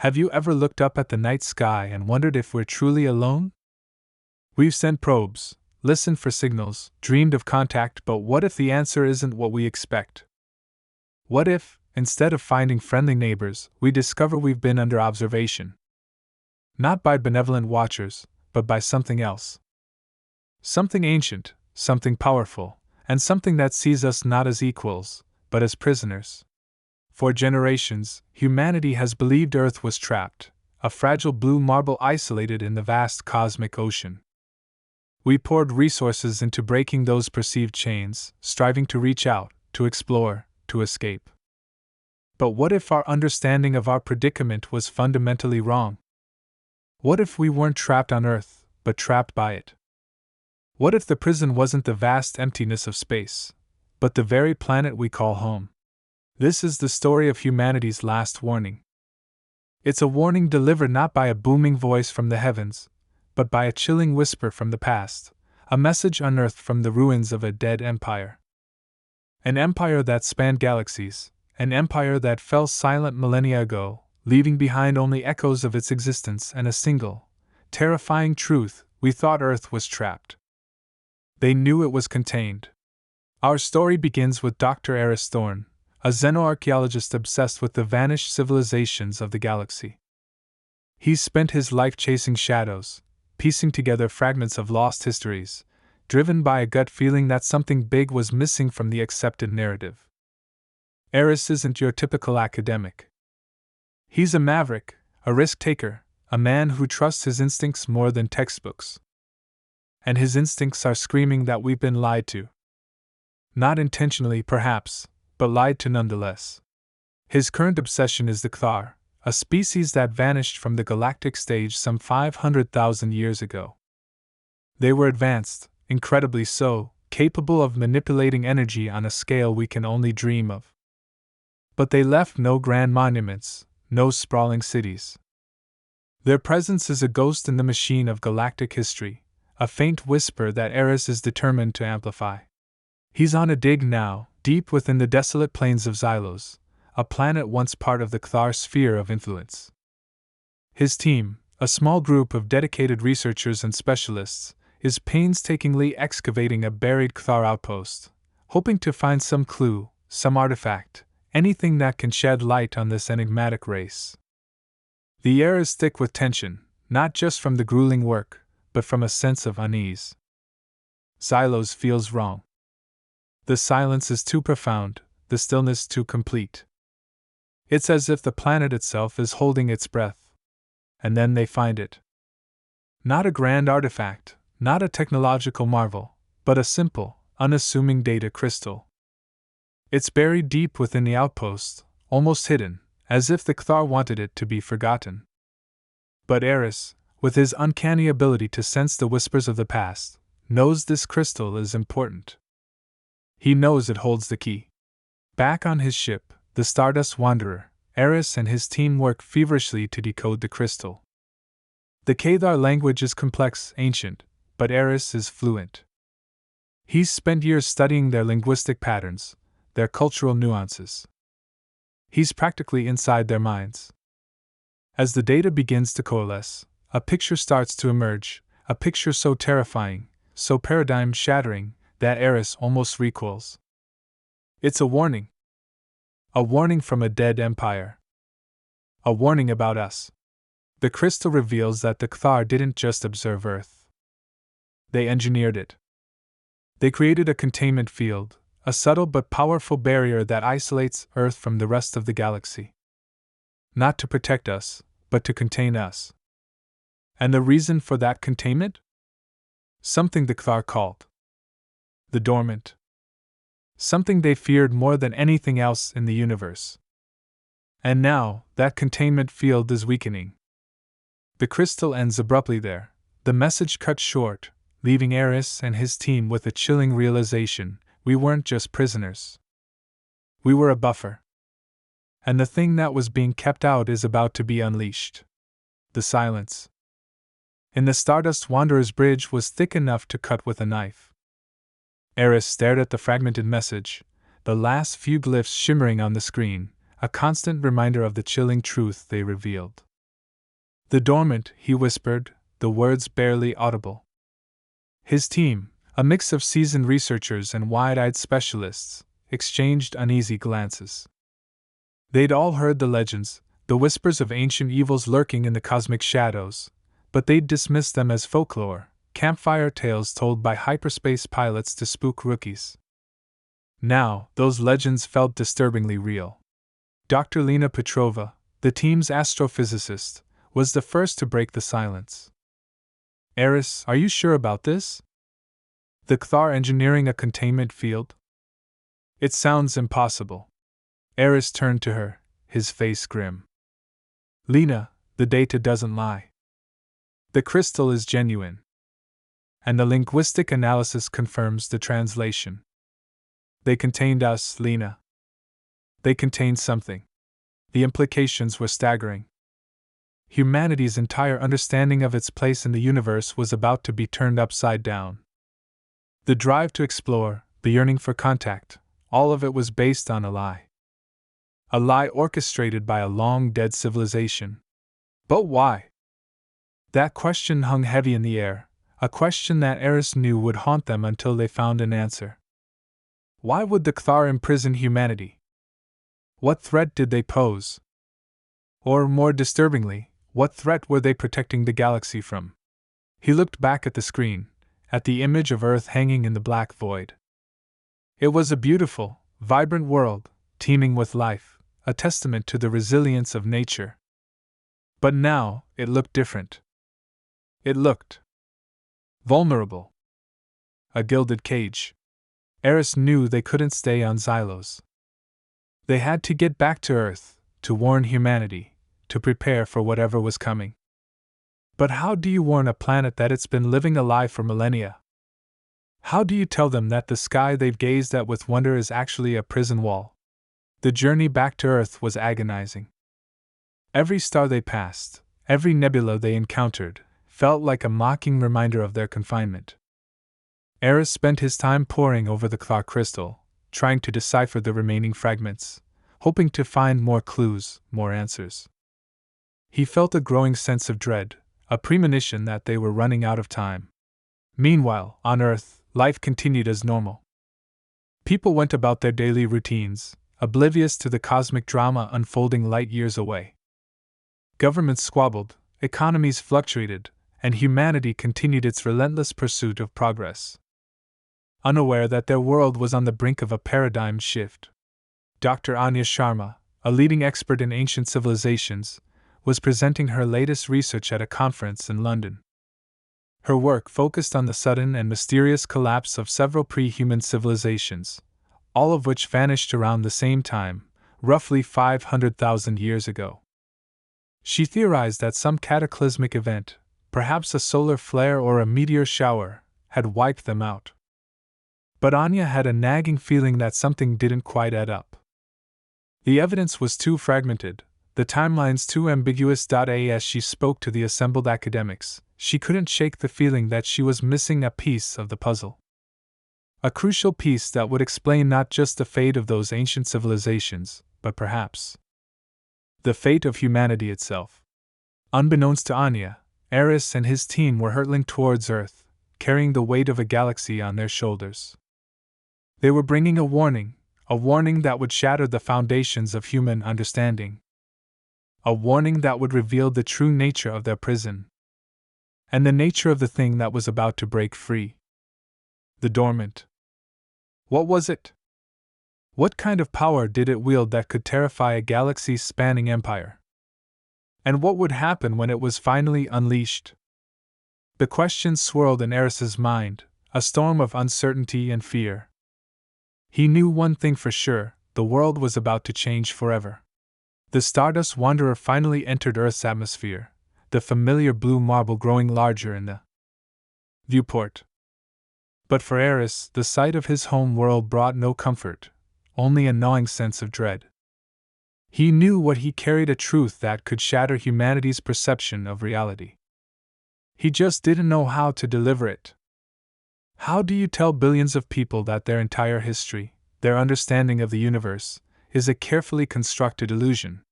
Have you ever looked up at the night sky and wondered if we're truly alone? We've sent probes, listened for signals, dreamed of contact, but what if the answer isn't what we expect? What if, instead of finding friendly neighbors, we discover we've been under observation? Not by benevolent watchers, but by something else. Something ancient, something powerful, and something that sees us not as equals, but as prisoners. For generations, humanity has believed Earth was trapped, a fragile blue marble isolated in the vast cosmic ocean. We poured resources into breaking those perceived chains, striving to reach out, to explore, to escape. But what if our understanding of our predicament was fundamentally wrong? What if we weren't trapped on Earth, but trapped by it? What if the prison wasn't the vast emptiness of space, but the very planet we call home? This is the story of humanity's last warning. It's a warning delivered not by a booming voice from the heavens, but by a chilling whisper from the past, a message unearthed from the ruins of a dead empire. An empire that spanned galaxies, an empire that fell silent millennia ago, leaving behind only echoes of its existence and a single, terrifying truth: we thought Earth was trapped. They knew it was contained. Our story begins with Dr. Eris Thorne, a xenoarchaeologist obsessed with the vanished civilizations of the galaxy. He's spent his life chasing shadows, piecing together fragments of lost histories, driven by a gut feeling that something big was missing from the accepted narrative. Eris isn't your typical academic. He's a maverick, a risk-taker, a man who trusts his instincts more than textbooks. And his instincts are screaming that we've been lied to. Not intentionally, perhaps, but lied to nonetheless. His current obsession is the Kthar, a species that vanished from the galactic stage some 500,000 years ago. They were advanced, incredibly so, capable of manipulating energy on a scale we can only dream of. But they left no grand monuments, no sprawling cities. Their presence is a ghost in the machine of galactic history, a faint whisper that Eris is determined to amplify. He's on a dig now, deep within the desolate plains of Xylos, a planet once part of the Kthar sphere of influence. His team, a small group of dedicated researchers and specialists, is painstakingly excavating a buried Kthar outpost, hoping to find some clue, some artifact, anything that can shed light on this enigmatic race. The air is thick with tension, not just from the grueling work, but from a sense of unease. Xylos feels wrong. The silence is too profound, the stillness too complete. It's as if the planet itself is holding its breath. And then they find it. Not a grand artifact, not a technological marvel, but a simple, unassuming data crystal. It's buried deep within the outpost, almost hidden, as if the Kthar wanted it to be forgotten. But Eris, with his uncanny ability to sense the whispers of the past, knows this crystal is important. He knows it holds the key. Back on his ship, the Stardust Wanderer, Eris and his team work feverishly to decode the crystal. The Kthar language is complex, ancient, but Eris is fluent. He's spent years studying their linguistic patterns, their cultural nuances. He's practically inside their minds. As the data begins to coalesce, a picture starts to emerge, a picture so terrifying, so paradigm-shattering, that Eris almost recoils. It's a warning. A warning from a dead empire. A warning about us. The crystal reveals that the Kthar didn't just observe Earth. They engineered it. They created a containment field, a subtle but powerful barrier that isolates Earth from the rest of the galaxy. Not to protect us, but to contain us. And the reason for that containment? Something the Kthar called the dormant. Something they feared more than anything else in the universe. And now, that containment field is weakening. The crystal ends abruptly there, the message cut short, leaving Eris and his team with a chilling realization: we weren't just prisoners. We were a buffer. And the thing that was being kept out is about to be unleashed. The silence in the Stardust Wanderer's bridge was thick enough to cut with a knife. Eris stared at the fragmented message, the last few glyphs shimmering on the screen, a constant reminder of the chilling truth they revealed. The dormant, he whispered, the words barely audible. His team, a mix of seasoned researchers and wide-eyed specialists, exchanged uneasy glances. They'd all heard the legends, the whispers of ancient evils lurking in the cosmic shadows, but they'd dismissed them as folklore, campfire tales told by hyperspace pilots to spook rookies. Now, those legends felt disturbingly real. Dr. Lena Petrova, the team's astrophysicist, was the first to break the silence. Eris, are you sure about this? The Cthar engineering a containment field? It sounds impossible. Eris turned to her, his face grim. Lena, the data doesn't lie. The crystal is genuine. And the linguistic analysis confirms the translation. They contained us, Lena. They contained something. The implications were staggering. Humanity's entire understanding of its place in the universe was about to be turned upside down. The drive to explore, the yearning for contact, all of it was based on a lie. A lie orchestrated by a long-dead civilization. But why? That question hung heavy in the air, a question that Eris knew would haunt them until they found an answer. Why would the Cthar imprison humanity? What threat did they pose? Or, more disturbingly, what threat were they protecting the galaxy from? He looked back at the screen, at the image of Earth hanging in the black void. It was a beautiful, vibrant world, teeming with life, a testament to the resilience of nature. But now, it looked different. It looked vulnerable. A gilded cage. Eris knew they couldn't stay on Xylos. They had to get back to Earth, to warn humanity, to prepare for whatever was coming. But how do you warn a planet that it's been living a lie for millennia? How do you tell them that the sky they've gazed at with wonder is actually a prison wall? The journey back to Earth was agonizing. Every star they passed, every nebula they encountered, felt like a mocking reminder of their confinement. Eris spent his time poring over the Cthar crystal, trying to decipher the remaining fragments, hoping to find more clues, more answers. He felt a growing sense of dread, a premonition that they were running out of time. Meanwhile, on Earth, life continued as normal. People went about their daily routines, oblivious to the cosmic drama unfolding light years away. Governments squabbled, economies fluctuated, and humanity continued its relentless pursuit of progress. Unaware that their world was on the brink of a paradigm shift. Dr. Anya Sharma, a leading expert in ancient civilizations, was presenting her latest research at a conference in London. Her work focused on the sudden and mysterious collapse of several pre-human civilizations, all of which vanished around the same time, roughly 500,000 years ago. She theorized that some cataclysmic event, perhaps a solar flare or a meteor shower, had wiped them out. But Anya had a nagging feeling that something didn't quite add up. The evidence was too fragmented, the timelines too ambiguous. As she spoke to the assembled academics, she couldn't shake the feeling that she was missing a piece of the puzzle. A crucial piece that would explain not just the fate of those ancient civilizations, but perhaps the fate of humanity itself. Unbeknownst to Anya, Eris and his team were hurtling towards Earth, carrying the weight of a galaxy on their shoulders. They were bringing a warning that would shatter the foundations of human understanding. A warning that would reveal the true nature of their prison. And the nature of the thing that was about to break free. The dormant. What was it? What kind of power did it wield that could terrify a galaxy-spanning empire? And what would happen when it was finally unleashed? The questions swirled in Eris's mind, a storm of uncertainty and fear. He knew one thing for sure, the world was about to change forever. The Stardust Wanderer finally entered Earth's atmosphere, the familiar blue marble growing larger in the viewport. But for Eris, the sight of his home world brought no comfort, only a gnawing sense of dread. He knew what he carried, a truth that could shatter humanity's perception of reality. He just didn't know how to deliver it. How do you tell billions of people that their entire history, their understanding of the universe, is a carefully constructed illusion?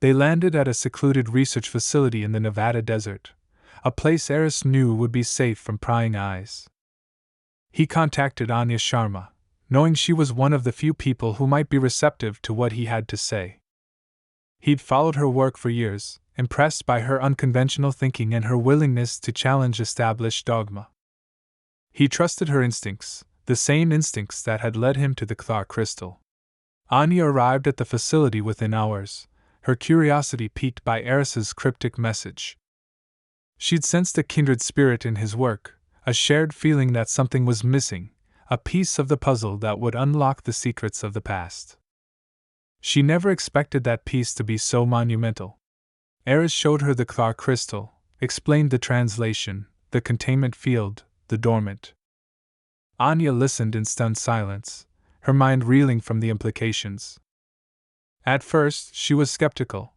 They landed at a secluded research facility in the Nevada desert, a place Eris knew would be safe from prying eyes. He contacted Anya Sharma, knowing she was one of the few people who might be receptive to what he had to say. He'd followed her work for years, impressed by her unconventional thinking and her willingness to challenge established dogma. He trusted her instincts, the same instincts that had led him to the Kthar crystal. Anya arrived at the facility within hours, her curiosity piqued by Eris's cryptic message. She'd sensed a kindred spirit in his work, a shared feeling that something was missing, a piece of the puzzle that would unlock the secrets of the past. She never expected that piece to be so monumental. Eris showed her the Kthar crystal, explained the translation, the containment field, the dormant. Anya listened in stunned silence, her mind reeling from the implications. At first, she was skeptical,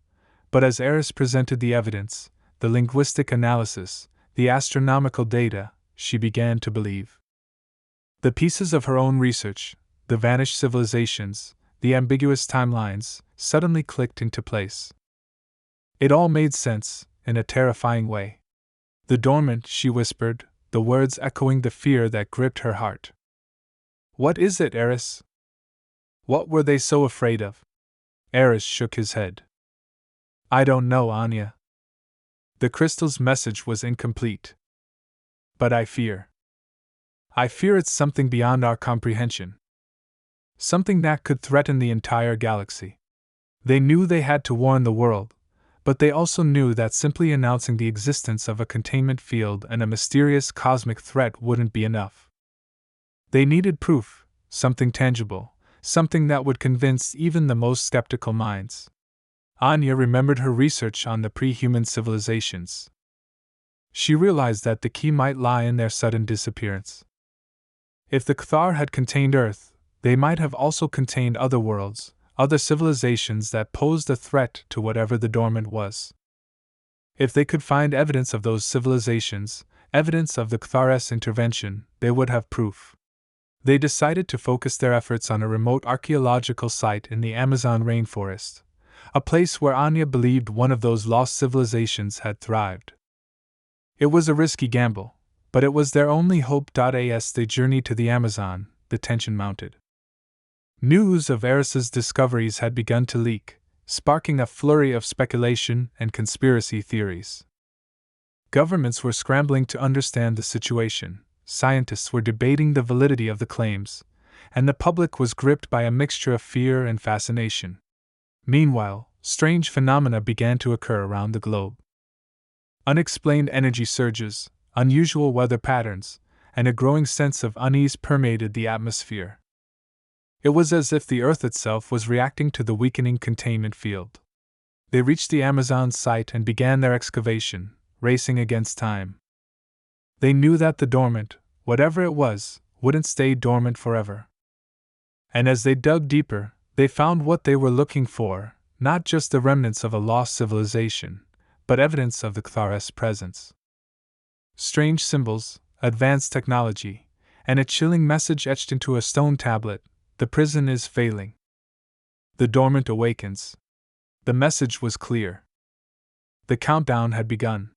but as Eris presented the evidence, the linguistic analysis, the astronomical data, she began to believe. The pieces of her own research, the vanished civilizations, the ambiguous timelines, suddenly clicked into place. It all made sense, in a terrifying way. The dormant, she whispered, the words echoing the fear that gripped her heart. What is it, Eris? What were they so afraid of? Eris shook his head. I don't know, Anya. The crystal's message was incomplete. But I fear. I fear it's something beyond our comprehension. Something that could threaten the entire galaxy. They knew they had to warn the world, but they also knew that simply announcing the existence of a containment field and a mysterious cosmic threat wouldn't be enough. They needed proof, something tangible, something that would convince even the most skeptical minds. Anya remembered her research on the pre-human civilizations. She realized that the key might lie in their sudden disappearance. If the Kthar had contained Earth, they might have also contained other worlds, other civilizations that posed a threat to whatever the dormant was. If they could find evidence of those civilizations, evidence of the Kthar's intervention, they would have proof. They decided to focus their efforts on a remote archaeological site in the Amazon rainforest, a place where Anya believed one of those lost civilizations had thrived. It was a risky gamble, but it was their only hope. As they journeyed to the Amazon, the tension mounted. News of Eris's discoveries had begun to leak, sparking a flurry of speculation and conspiracy theories. Governments were scrambling to understand the situation, scientists were debating the validity of the claims, and the public was gripped by a mixture of fear and fascination. Meanwhile, strange phenomena began to occur around the globe. Unexplained energy surges, unusual weather patterns, and a growing sense of unease permeated the atmosphere. It was as if the Earth itself was reacting to the weakening containment field. They reached the Amazon site and began their excavation, racing against time. They knew that the dormant, whatever it was, wouldn't stay dormant forever. And as they dug deeper, they found what they were looking for, not just the remnants of a lost civilization, but evidence of the Kthar's presence. Strange symbols, advanced technology, and a chilling message etched into a stone tablet: the prison is failing. The dormant awakens. The message was clear. The countdown had begun.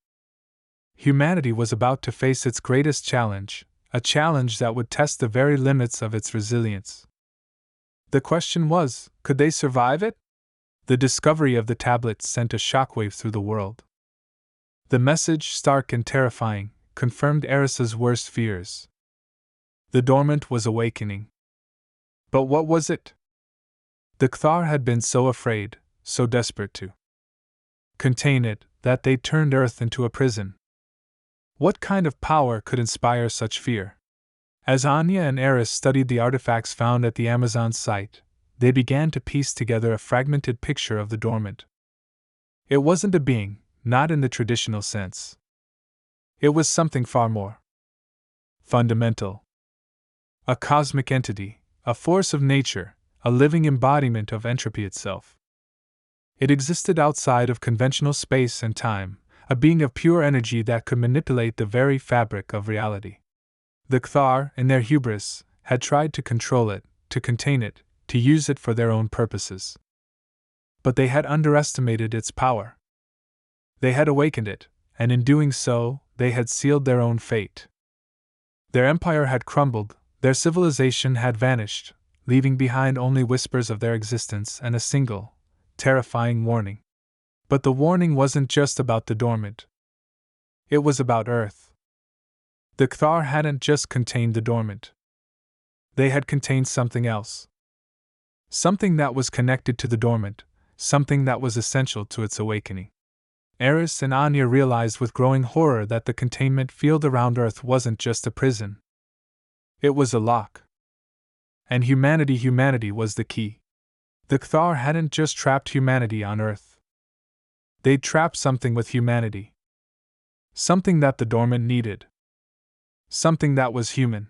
Humanity was about to face its greatest challenge, a challenge that would test the very limits of its resilience. The question was, could they survive it? The discovery of the tablet sent a shockwave through the world. The message, stark and terrifying, confirmed Eris's worst fears. The dormant was awakening. But what was it? The Kthar had been so afraid, so desperate to contain it, that they turned Earth into a prison. What kind of power could inspire such fear? As Anya and Eris studied the artifacts found at the Amazon site, they began to piece together a fragmented picture of the dormant. It wasn't a being, not in the traditional sense. It was something far more fundamental. A cosmic entity, a force of nature, a living embodiment of entropy itself. It existed outside of conventional space and time, a being of pure energy that could manipulate the very fabric of reality. The Kthar, in their hubris, had tried to control it, to contain it, to use it for their own purposes. But they had underestimated its power. They had awakened it, and in doing so, they had sealed their own fate. Their empire had crumbled, their civilization had vanished, leaving behind only whispers of their existence and a single, terrifying warning. But the warning wasn't just about the dormant. It was about Earth. The Kthar hadn't just contained the dormant. They had contained something else. Something that was connected to the dormant, something that was essential to its awakening. Eris and Anya realized with growing horror that the containment field around Earth wasn't just a prison. It was a lock. And humanity was the key. The Kthar hadn't just trapped humanity on Earth. They'd trapped something with humanity. Something that the dormant needed. Something that was human.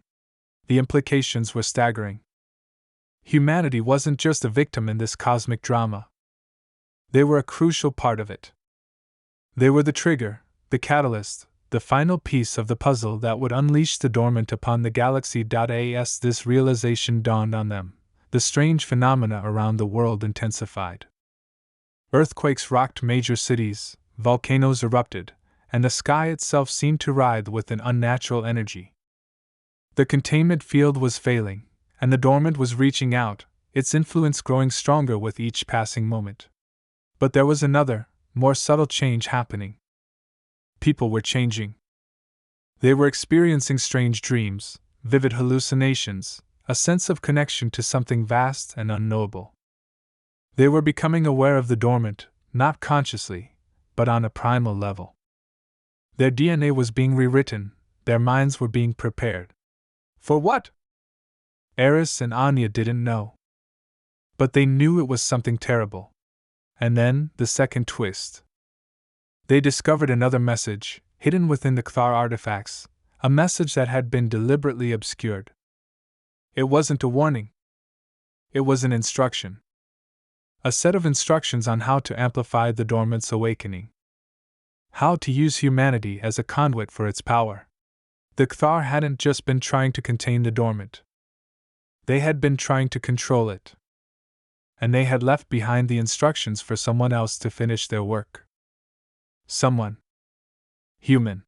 The implications were staggering. Humanity wasn't just a victim in this cosmic drama. They were a crucial part of it. They were the trigger, the catalyst, the final piece of the puzzle that would unleash the dormant upon the galaxy. As this realization dawned on them, the strange phenomena around the world intensified. Earthquakes rocked major cities, volcanoes erupted, and the sky itself seemed to writhe with an unnatural energy. The containment field was failing, and the dormant was reaching out, its influence growing stronger with each passing moment. But there was another, more subtle change happening. People were changing. They were experiencing strange dreams, vivid hallucinations, a sense of connection to something vast and unknowable. They were becoming aware of the dormant, not consciously, but on a primal level. Their DNA was being rewritten, their minds were being prepared. For what? Eris and Anya didn't know. But they knew it was something terrible. And then, the second twist. They discovered another message, hidden within the Kthar artifacts, a message that had been deliberately obscured. It wasn't a warning. It was an instruction. A set of instructions on how to amplify the dormant's awakening. How to use humanity as a conduit for its power. The Kthar hadn't just been trying to contain the dormant. They had been trying to control it. And they had left behind the instructions for someone else to finish their work. Someone. Human.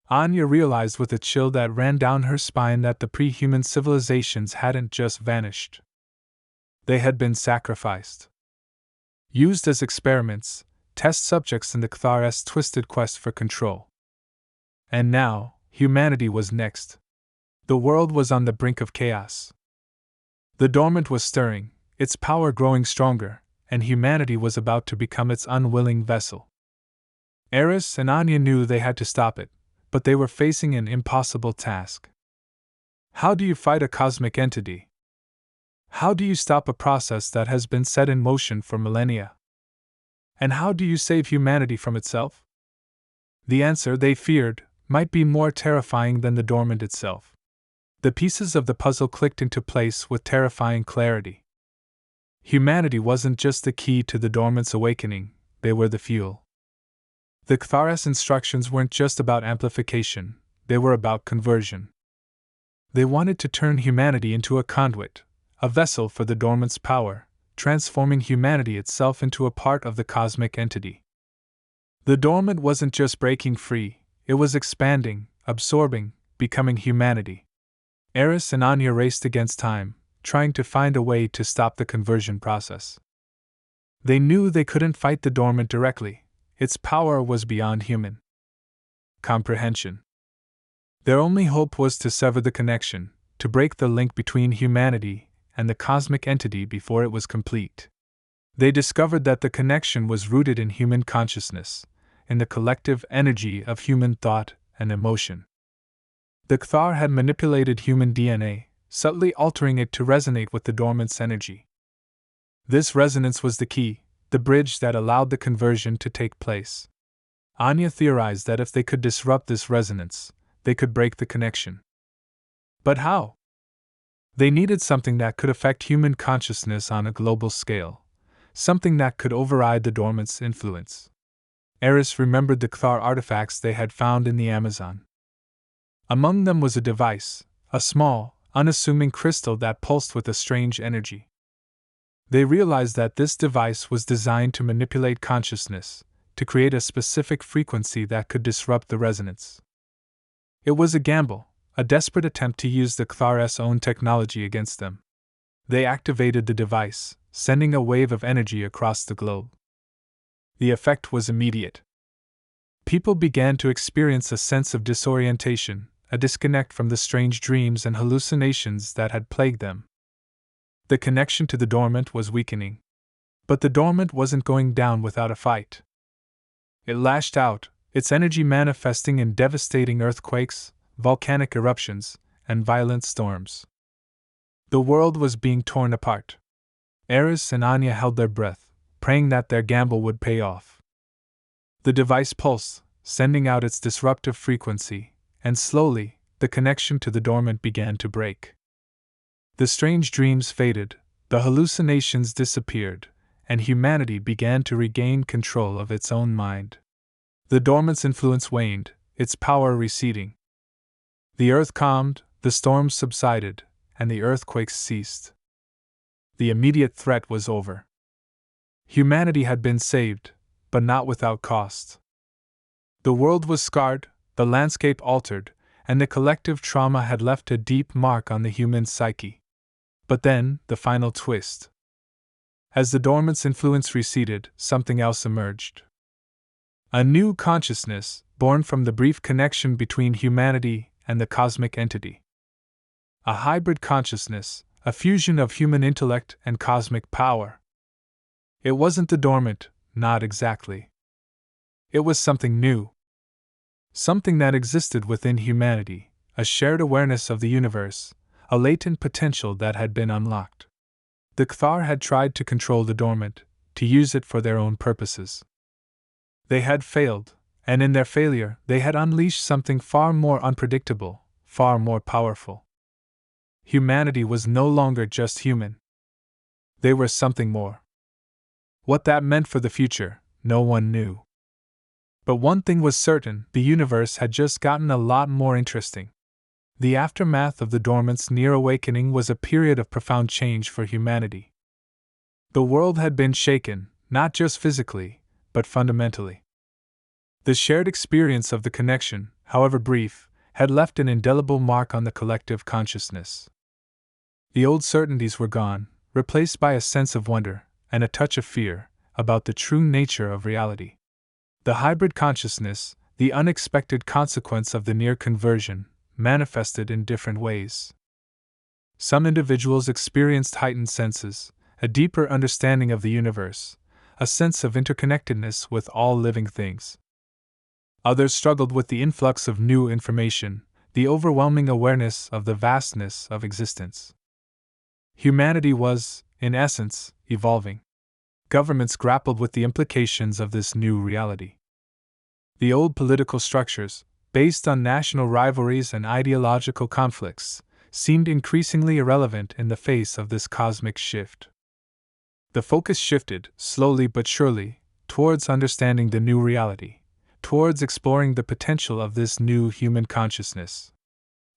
Anya realized with a chill that ran down her spine that the pre-human civilizations hadn't just vanished. They had been sacrificed. Used as experiments, test subjects in the Kthar's twisted quest for control. And now, humanity was next. The world was on the brink of chaos. The dormant was stirring, its power growing stronger, and humanity was about to become its unwilling vessel. Eris and Anya knew they had to stop it, but they were facing an impossible task. How do you fight a cosmic entity? How do you stop a process that has been set in motion for millennia? And how do you save humanity from itself? The answer, they feared, might be more terrifying than the dormant itself. The pieces of the puzzle clicked into place with terrifying clarity. Humanity wasn't just the key to the dormant's awakening, they were the fuel. The Kthar's instructions weren't just about amplification, they were about conversion. They wanted to turn humanity into a conduit, a vessel for the dormant's power, transforming humanity itself into a part of the cosmic entity. The dormant wasn't just breaking free, it was expanding, absorbing, becoming humanity. Eris and Anya raced against time, trying to find a way to stop the conversion process. They knew they couldn't fight the dormant directly, its power was beyond human comprehension. Their only hope was to sever the connection, to break the link between humanity and the cosmic entity before it was complete. They discovered that the connection was rooted in human consciousness, in the collective energy of human thought and emotion. The Kthar had manipulated human DNA, subtly altering it to resonate with the dormant's energy. This resonance was the key, the bridge that allowed the conversion to take place. Anya theorized that if they could disrupt this resonance, they could break the connection. But how? They needed something that could affect human consciousness on a global scale, something that could override the dormant's influence. Eris remembered the Kthar artifacts they had found in the Amazon. Among them was a device, a small, unassuming crystal that pulsed with a strange energy. They realized that this device was designed to manipulate consciousness, to create a specific frequency that could disrupt the resonance. It was a gamble, a desperate attempt to use the Kthar's own technology against them. They activated the device, sending a wave of energy across the globe. The effect was immediate. People began to experience a sense of disorientation, a disconnect from the strange dreams and hallucinations that had plagued them. The connection to the dormant was weakening. But the dormant wasn't going down without a fight. It lashed out, its energy manifesting in devastating earthquakes, volcanic eruptions, and violent storms. The world was being torn apart. Eris and Anya held their breath, praying that their gamble would pay off. The device pulsed, sending out its disruptive frequency, and slowly, the connection to the dormant began to break. The strange dreams faded, the hallucinations disappeared, and humanity began to regain control of its own mind. The dormant's influence waned, its power receding. The earth calmed, the storms subsided, and the earthquakes ceased. The immediate threat was over. Humanity had been saved, but not without cost. The world was scarred, the landscape altered, and the collective trauma had left a deep mark on the human psyche. But then, the final twist. As the dormant's influence receded, something else emerged. A new consciousness, born from the brief connection between humanity and the cosmic entity. A hybrid consciousness, a fusion of human intellect and cosmic power. It wasn't the dormant, not exactly. It was something new. Something that existed within humanity, a shared awareness of the universe, a latent potential that had been unlocked. The Kthar had tried to control the dormant, to use it for their own purposes. They had failed, and in their failure, they had unleashed something far more unpredictable, far more powerful. Humanity was no longer just human. They were something more. What that meant for the future, no one knew. But one thing was certain: the universe had just gotten a lot more interesting. The aftermath of the dormant's near awakening was a period of profound change for humanity. The world had been shaken, not just physically, but fundamentally. The shared experience of the connection, however brief, had left an indelible mark on the collective consciousness. The old certainties were gone, replaced by a sense of wonder, and a touch of fear, about the true nature of reality. The hybrid consciousness, the unexpected consequence of the near conversion, manifested in different ways. Some individuals experienced heightened senses, a deeper understanding of the universe, a sense of interconnectedness with all living things. Others struggled with the influx of new information, the overwhelming awareness of the vastness of existence. Humanity was, in essence, evolving. Governments grappled with the implications of this new reality. The old political structures, based on national rivalries and ideological conflicts, seemed increasingly irrelevant in the face of this cosmic shift. The focus shifted, slowly but surely, towards understanding the new reality, towards exploring the potential of this new human consciousness.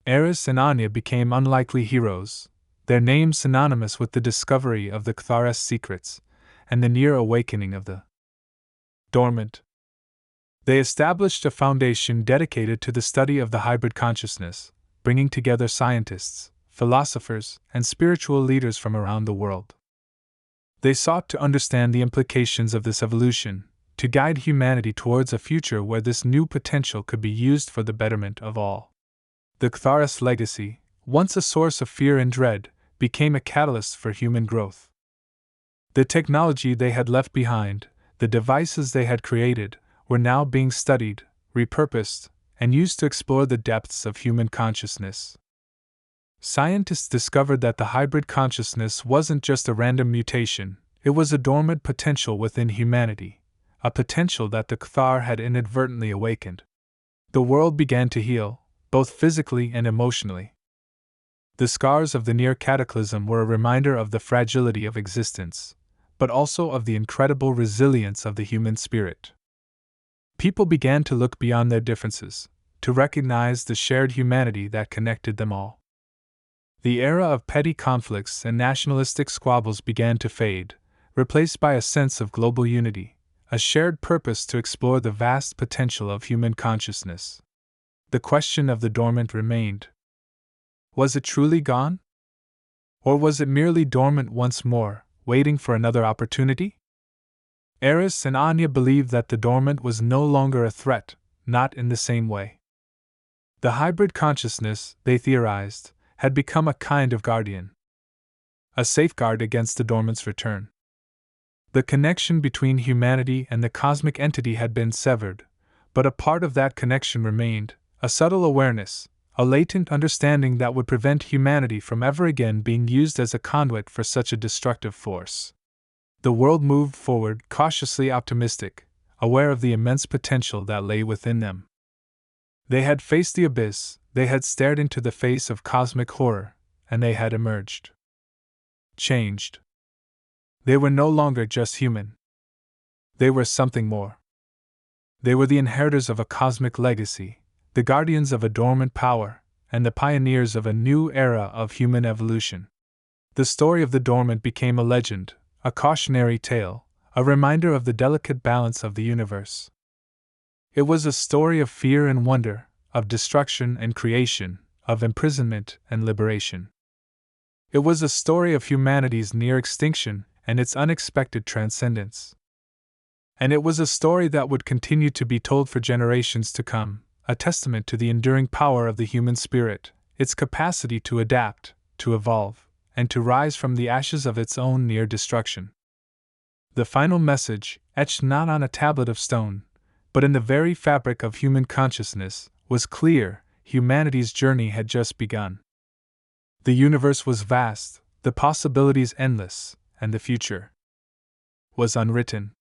Eris and Anya became unlikely heroes, their names synonymous with the discovery of the Kthar's secrets and the near awakening of the dormant. They established a foundation dedicated to the study of the hybrid consciousness, bringing together scientists, philosophers, and spiritual leaders from around the world. They sought to understand the implications of this evolution, to guide humanity towards a future where this new potential could be used for the betterment of all. The Kthar's legacy, once a source of fear and dread, became a catalyst for human growth. The technology they had left behind, the devices they had created, were now being studied, repurposed, and used to explore the depths of human consciousness. Scientists discovered that the hybrid consciousness wasn't just a random mutation, it was a dormant potential within humanity, a potential that the Kthar had inadvertently awakened. The world began to heal, both physically and emotionally. The scars of the near cataclysm were a reminder of the fragility of existence, but also of the incredible resilience of the human spirit. People began to look beyond their differences, to recognize the shared humanity that connected them all. The era of petty conflicts and nationalistic squabbles began to fade, replaced by a sense of global unity, a shared purpose to explore the vast potential of human consciousness. The question of the dormant remained. Was it truly gone? Or was it merely dormant once more, waiting for another opportunity? Eris and Anya believed that the dormant was no longer a threat, not in the same way. The hybrid consciousness, they theorized, had become a kind of guardian. A safeguard against the dormant's return. The connection between humanity and the cosmic entity had been severed, but a part of that connection remained, a subtle awareness, a latent understanding that would prevent humanity from ever again being used as a conduit for such a destructive force. The world moved forward cautiously optimistic, aware of the immense potential that lay within them. They had faced the abyss, they had stared into the face of cosmic horror, and they had emerged. Changed. They were no longer just human. They were something more. They were the inheritors of a cosmic legacy, the guardians of a dormant power, and the pioneers of a new era of human evolution. The story of the dormant became a legend, a cautionary tale, a reminder of the delicate balance of the universe. It was a story of fear and wonder, of destruction and creation, of imprisonment and liberation. It was a story of humanity's near extinction and its unexpected transcendence. And it was a story that would continue to be told for generations to come, a testament to the enduring power of the human spirit, its capacity to adapt, to evolve, and to rise from the ashes of its own near destruction. The final message, etched not on a tablet of stone, but in the very fabric of human consciousness, was clear: humanity's journey had just begun. The universe was vast, the possibilities endless, and the future was unwritten.